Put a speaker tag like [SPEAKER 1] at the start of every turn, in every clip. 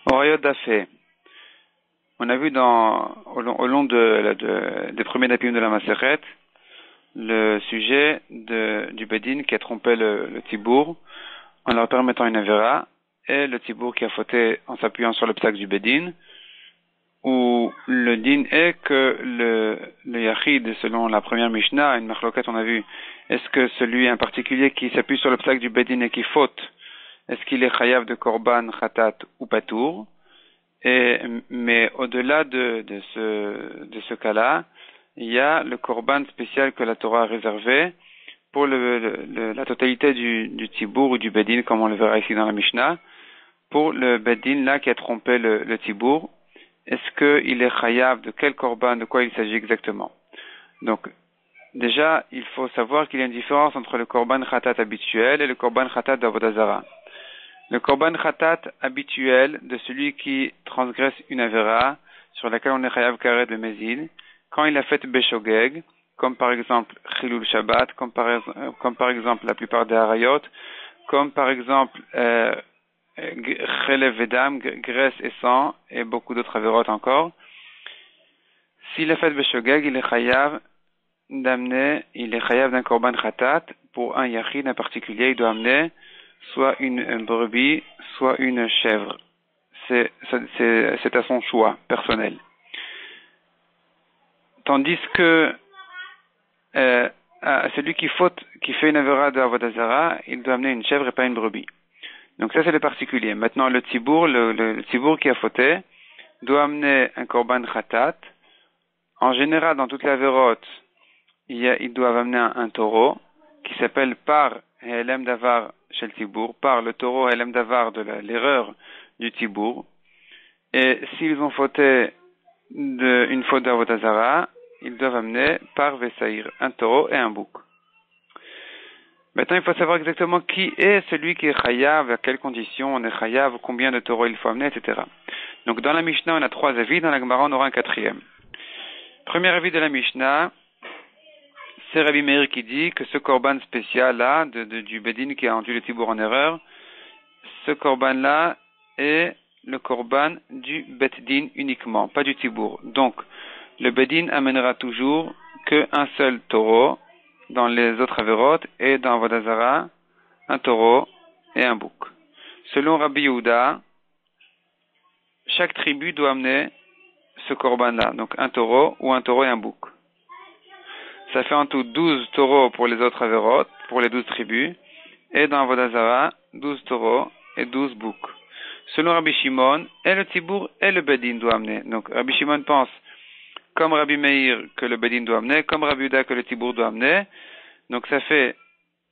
[SPEAKER 1] Orayot Dafé. On a vu au long des premiers dapim de la Maseret le sujet du Bedin qui a trompé le Tibour en leur permettant une Avera, et le Tibour qui a fauté en s'appuyant sur le psak du Bedin, où le din est que le Yachid, selon la première Mishnah, une marloquette on a vu, est-ce que celui en particulier qui s'appuie sur le psak du Bedin et qui faute, est-ce qu'il est chayav de korban, khatat ou patour? Mais au-delà de ce cas-là, il y a le korban spécial que la Torah a réservé pour la totalité du tibour ou du bedin, comme on le verra ici dans la Mishnah. Pour le bedin là qui a trompé le tibour, est-ce qu'il est chayav de quel korban, de quoi il s'agit exactement? Donc, déjà, il faut savoir qu'il y a une différence entre le korban khatat habituel et le korban khatat d'Avodah Zarah. Le korban khatat habituel de celui qui transgresse une avera sur laquelle on est chayav karet de mezid, quand il a fait beshogeg, comme par exemple chilul shabbat, comme par exemple la plupart des harayot, comme par exemple chelev vedam, graisse et sang, et beaucoup d'autres averot encore. S'il a fait beshogeg, il est chayav d'un korban khatat pour un yachid en particulier, il doit amener soit une brebis, soit une chèvre. C'est à son choix personnel. Tandis que celui qui fait une avera de Avodah Zarah, il doit amener une chèvre et pas une brebis. Donc ça c'est le particulier. Maintenant le tibour, le tibour qui a fauté, doit amener un korban khatat. En général, dans toutes les avérotes, ils doivent amener un taureau qui s'appelle par Helem Davar chez le Tibour, par le taureau Helem Davar de l'erreur du Tibour. Et s'ils ont fauté une faute d'Avodah Zarah, ils doivent amener par Vesaïr un taureau et un bouc. Maintenant, il faut savoir exactement qui est celui qui est chayav, à quelles conditions on est chayav, combien de taureaux il faut amener, etc. Donc dans la Mishnah, on a 3 avis, dans la Gemara, on aura un 4e. Premier avis de la Mishnah, c'est Rabbi Meir qui dit que ce korban spécial-là, du Bedin qui a rendu le Tibour en erreur, ce korban-là est le korban du Bet-Din uniquement, pas du Tibour. Donc, le Bedin amènera toujours qu'un seul taureau dans les autres avérotes et dans Avodah Zarah, un taureau et un bouc. Selon Rabbi Yehuda, chaque tribu doit amener ce korban-là, donc un taureau ou un taureau et un bouc. Ça fait en tout 12 taureaux pour les autres avérotes, pour les 12 tribus, et dans Avodah Zarah, 12 taureaux et 12 boucs. Selon Rabbi Shimon, et le Tibour et le Bedin doit amener. Donc Rabbi Shimon pense, comme Rabbi Meir, que le Bedin doit amener, comme Rabbi Yehuda que le Tibour doit amener. Donc ça fait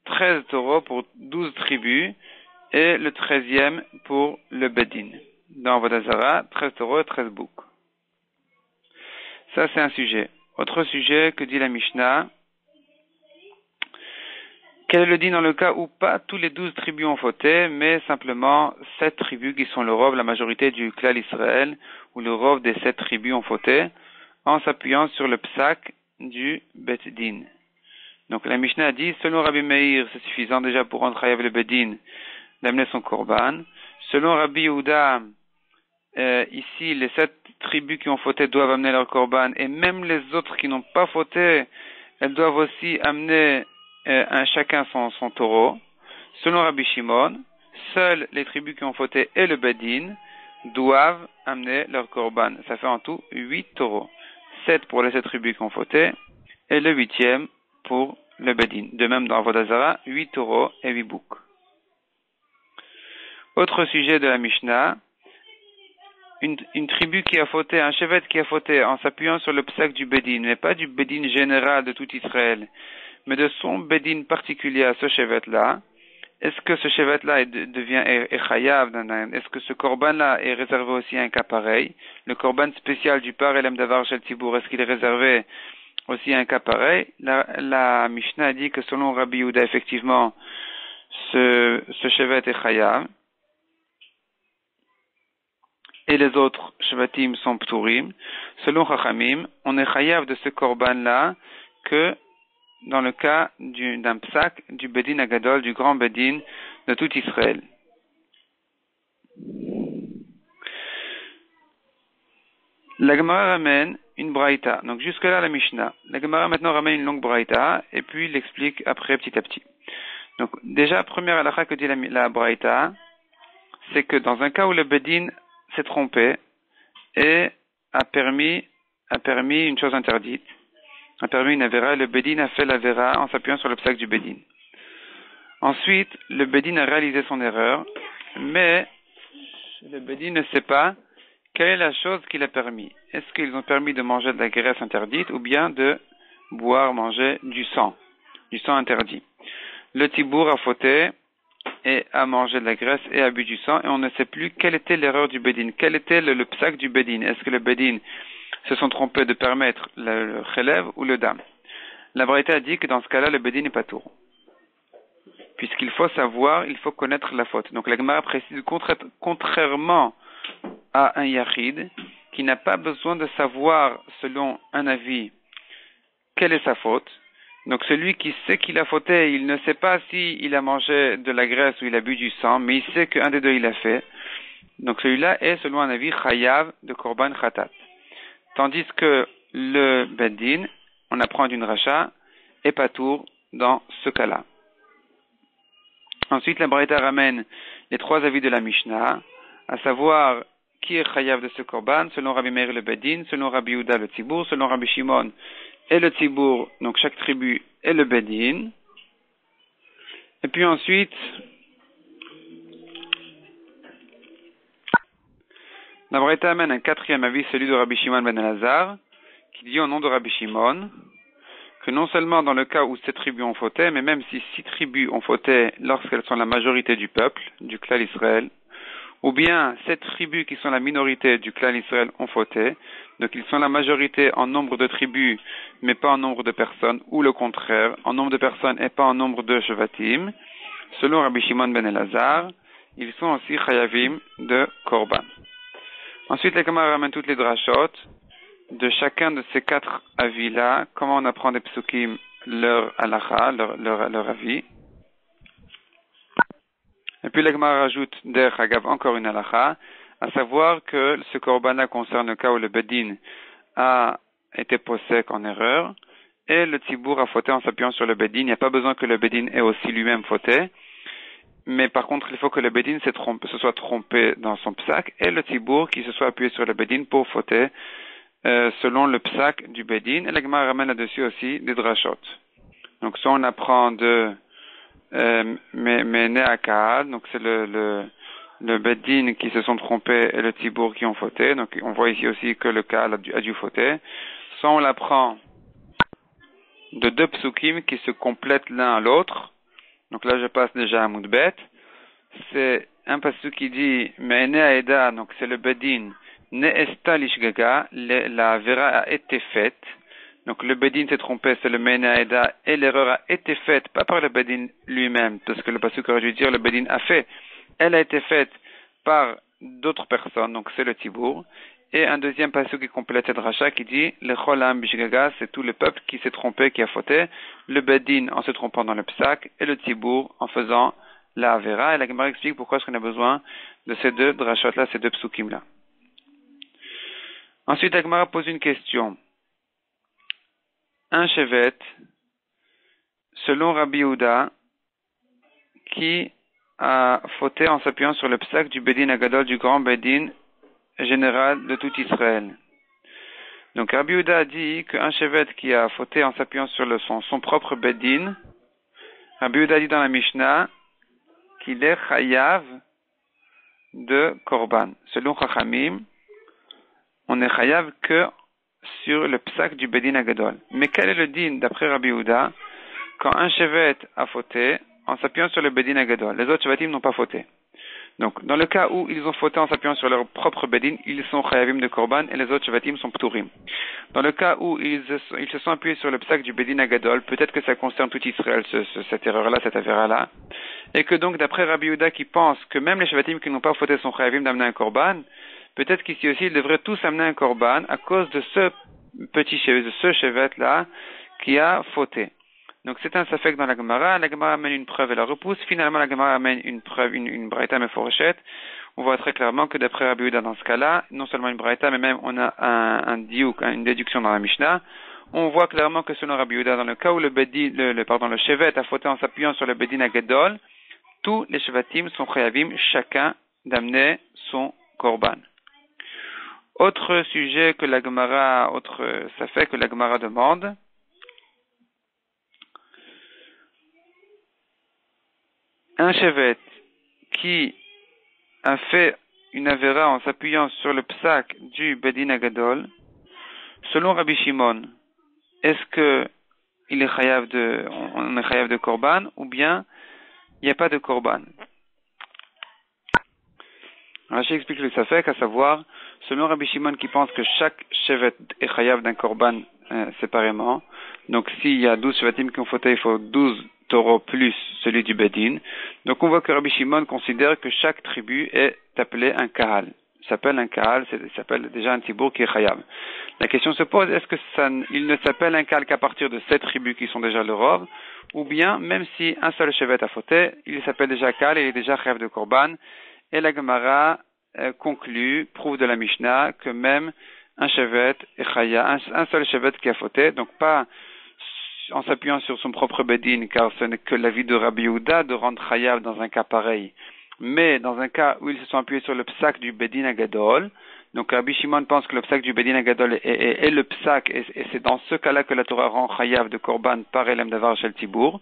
[SPEAKER 1] 13 taureaux pour 12 tribus, et le 13e pour le Bedin. Dans Avodah Zarah, 13 taureaux et 13 boucs. Ça c'est un sujet. Autre sujet que dit la Mishnah, quel est le din dans le cas où pas tous les 12 tribus ont fauté, mais simplement 7 tribus qui sont le rov, la majorité du clan Israël, ou le rov des 7 tribus ont fauté, en s'appuyant sur le psak du Bet-Din. Donc la Mishnah a dit, selon Rabbi Meir, c'est suffisant déjà pour rendre chayav le Bet-Din d'amener son korban. Selon Rabbi Yehuda, ici, les 7 tribus qui ont fauté doivent amener leur korban, et même les autres qui n'ont pas fauté, elles doivent aussi amener chacun son taureau. Selon Rabbi Shimon, seules les tribus qui ont fauté et le Bedin doivent amener leur korban. Ça fait en tout 8 taureaux. 7 pour les 7 tribus qui ont fauté, et le 8e pour le Bedin. De même dans Avodah Zarah, 8 taureaux et 8 boucs. Autre sujet de la Mishnah, une tribu qui a fauté, un chevet qui a fauté en s'appuyant sur le psak du Bedin, mais pas du Bedin général de tout Israël, mais de son Bedin particulier à ce chevet-là, est-ce que ce chevet-là devient chayav? Est-ce que ce korban-là est réservé aussi à un cas pareil? Le korban spécial du par Helem Davar Shel Tibour, est-ce qu'il est réservé aussi à un cas pareil? La Mishnah a dit que selon Rabbi Yehuda, effectivement, ce chevet est chayav. Et les autres shvatim sont pturim. Selon Chachamim, on est chayav de ce korban-là que dans le cas d'un psak du Bedin Agadol, du grand Bedin de tout Israël. La Gemara ramène une braïta. Donc jusque-là la Mishnah. La Gemara maintenant ramène une longue braïta et puis l'explique après petit à petit. Donc déjà, première halakha que dit la braïta, c'est que dans un cas où le bedin s'est trompé et a permis une chose interdite, a permis une avera, le bedin a fait l'avera en s'appuyant sur le psak du bedin. Ensuite, le bedin a réalisé son erreur, mais le bedin ne sait pas quelle est la chose qu'il a permis. Est-ce qu'ils ont permis de manger de la graisse interdite ou bien de manger du sang interdit. Le tibour a fauté et a mangé de la graisse et a bu du sang et on ne sait plus quelle était l'erreur du bedin, quel était le psak du bedin. Est-ce que le bedin se sont trompés de permettre le chelev ou le dam? La Braïta a dit que dans ce cas-là, le bedin n'est pas tour. Puisqu'il faut savoir, il faut connaître la faute. Donc la Gemara précise contrairement à un yachid qui n'a pas besoin de savoir selon un avis quelle est sa faute. Donc celui qui sait qu'il a fauté, il ne sait pas s'il a mangé de la graisse ou il a bu du sang, mais il sait qu'un des deux il a fait. Donc celui-là est selon un avis chayav de korban khatat. Tandis que le beddin, on apprend d'une racha, est patour dans ce cas-là. Ensuite, la Braïta ramène les trois avis de la Mishnah, à savoir qui est chayav de ce korban, selon Rabbi Meir le beddin, selon Rabbi Yehuda le tibour, selon Rabbi Shimon et le tibour, donc chaque tribu et le beddin. Et puis ensuite, la Braïta amène un quatrième avis, celui de Rabbi Shimon ben Elazar, qui dit au nom de Rabbi Shimon que non seulement dans le cas où 7 tribus ont fauté, mais même si 6 tribus ont fauté lorsqu'elles sont la majorité du peuple, du clan Israël, ou bien 7 tribus qui sont la minorité du clan Israël ont fauté, donc ils sont la majorité en nombre de tribus, mais pas en nombre de personnes, ou le contraire, en nombre de personnes et pas en nombre de shevatim, selon Rabbi Shimon ben Elazar, ils sont aussi chayavim de korban. Ensuite, les Gemara ramènent toutes les drashot de chacun de ces 4 avis-là, comment on apprend des psukim, leur halakha, leur avis. Et puis la Gemara rajoute der Hagav encore une halakha, à savoir que ce korban-là concerne le cas où le bedin a été possèque en erreur, et le tibour a fauté en s'appuyant sur le bedin. Il n'y a pas besoin que le bedin ait aussi lui-même fauté, mais par contre, il faut que le bedin se soit trompé dans son psak, et le tibour qui se soit appuyé sur le bedin pour fauter, selon le psak du bedin. Et la Gemara ramène là-dessus aussi des drashot. Donc ça on apprend de Meneakad, donc c'est le bedin qui se sont trompés et le tibour qui ont fauté. Donc on voit ici aussi que le Kahal a dû fauter. Ça on l'apprend de 2 psukim qui se complètent l'un à l'autre. Donc là je passe déjà à Moudbet. C'est un pasuk qui dit Meneaeda, donc c'est le bedin. Ne'esta lishgaga, la vera a été faite. Donc le bedin s'est trompé, c'est le menaeda, et l'erreur a été faite, pas par le bedin lui-même, parce que le pasuk aurait dû dire le bedin a fait. Elle a été faite par d'autres personnes, donc c'est le tibour. Et un deuxième pasuk qui complète cette racha qui dit le cholam bishgaga, c'est tout le peuple qui s'est trompé, qui a fauté. Le bedin en se trompant dans le psak, et le tibour en faisant la vera. Et la Gemara explique pourquoi est-ce qu'on a besoin de ces 2 drachot-là, ces 2 psukim-là. Ensuite, la Gemara pose une question. Un chevet, selon Rabbi Yehuda, qui a fauté en s'appuyant sur le psak du bedin agadol, du grand bedin général de tout Israël. Donc Rabbi Yehuda a dit qu'un chevet qui a fauté en s'appuyant sur son propre bedin, Rabbi Yehuda a dit dans la Mishnah qu'il est chayav de korban. Selon Chachamim, on est chayav que sur le psak du bedin agadol. Mais quel est le din d'après Rabbi Yehuda quand un chevet a fauté en s'appuyant sur le bedin agadol? Les autres shevatim n'ont pas fauté. Donc, dans le cas où ils ont fauté en s'appuyant sur leur propre bedin, ils sont chayavim de korban et les autres shevatim sont pturim. Dans le cas où ils se sont appuyés sur le psak du bedin agadol, peut-être que ça concerne tout Israël, cette erreur-là, cette affaire-là, et que donc d'après Rabbi Yehuda qui pense que même les shevatim qui n'ont pas fauté sont chayavim d'amener un korban, peut-être qu'ici aussi, ils devraient tous amener un korban à cause de ce petit chevet, de ce chevet-là qui a fauté. Donc c'est un safek dans la Gemara amène une preuve et la repousse. Finalement, la Gemara amène une preuve, une braïta meforochet, on voit très clairement que d'après Rabbi Yehuda dans ce cas-là, non seulement une braïta, mais même on a un diouk, une déduction dans la Mishnah. On voit clairement que selon Rabbi Yehuda, dans le cas où le shevet a fauté en s'appuyant sur le bedin agadol, tous les shevatim sont chayavim, chacun d'amener son korban. Autre sujet que la Gemara, ça fait que la Gemara demande. Un shevet qui a fait une avéra en s'appuyant sur le psak du bedin agadol, selon Rabbi Shimon, est-ce que on est chayav de korban ou bien il n'y a pas de korban? Rashi explique le safek, à savoir, selon Rabbi Shimon qui pense que chaque shevet est chayav d'un korban séparément, donc s'il y a 12 shevatim qui ont fauté, il faut 12 taureaux plus celui du bedin. Donc on voit que Rabbi Shimon considère que chaque tribu est appelée un kahal. S'appelle un kahal, s'appelle déjà un tibour qui est chayav. La question se pose, est-ce que il ne s'appelle un kahal qu'à partir de 7 tribus qui sont déjà le rov, ou bien, même si un seul shevet a fauté, il s'appelle déjà kahal et il est déjà chayav de korban. Et la Gemara prouve de la Mishnah que même un shevet est chayav, un seul shevet qui a fauté, donc pas en s'appuyant sur son propre bedin, car ce n'est que l'avis de Rabbi Yehuda de rendre chayav dans un cas pareil, mais dans un cas où ils se sont appuyés sur le psak du bedin agadol. Donc Rabbi Shimon pense que le psak du bedin agadol est le psak, et c'est dans ce cas-là que la Torah rend chayav de korban par elem davar shel tibour.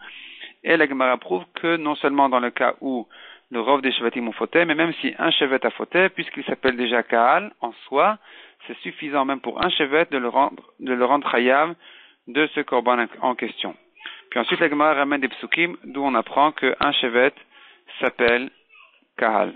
[SPEAKER 1] Et la Gemara prouve que non seulement dans le cas où le rov des shevatim ont fauté, mais même si un shevet a fauté, puisqu'il s'appelle déjà kahal, en soi, c'est suffisant même pour un shevet de le rendre chayav de ce korban en question. Puis ensuite, la Gemara ramène des psukim, d'où on apprend qu'un shevet s'appelle kahal.